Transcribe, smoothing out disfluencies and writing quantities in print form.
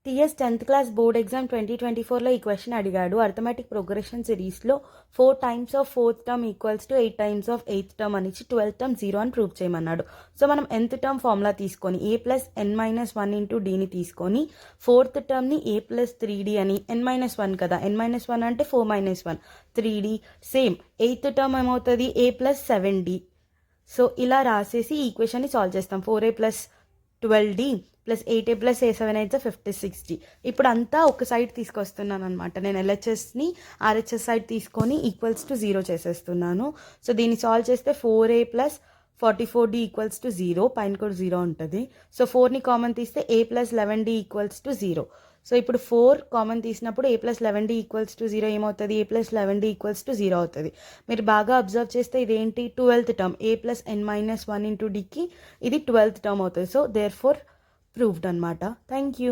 TS 10th class board exam 2024లో ఈ question అడిగాడు. అర్థమెటిక్ ప్రోగ్రెషన్ సిరీస్లో 4 times of 4th term equals to 8 times of 8th term అని ఇచ్చి 12th టర్మ్ 0 అని ప్రూవ్ చేయమన్నాడు. సో మనం nth టర్మ్ ఫార్ములా తీసుకొని a+n-1 ఇంటూ డీని తీసుకొని 4th టర్మ్ని a+3d అని n-1 కదా, n-1 అంటే 4-1 3d. సేమ్ 8th టర్మ్ ఏమవుతుంది a+7d. సో ఇలా రాసేసి ఈ ఈక్వేషన్ని సాల్వ్ చేస్తాం. 4a+12d plus 8a plus a7 అయితే 56d. ఇప్పుడు అంతా ఒక సైడ్ తీసుకొస్తున్నాను అనమాట. నేను LHSని RHS సైడ్ తీసుకొని ఈక్వల్స్ టు 0 చేసేస్తున్నాను. సో దీన్ని సాల్వ్ చేస్తే 4a plus 44d equals to 0, పైన కూడా 0 ఉంటుంది. సో 4ని కామన్ తీస్తే a plus 11d equals to 0. So ఇప్పుడు 4 కామన్ తీసినప్పుడు a plus 11d equals to 0 ఏమవుతుంది, a plus 11d equals to 0 అవుతుంది. మీరు బాగా అబ్జర్వ్ చేస్తే ఇదేంటి 12th term, a plus n-1 into dకి ఇది 12th టర్మ్ అవుతుంది. సో దేర్ ఫోర్ ప్రూవ్డ్ అనమాట. Thank you.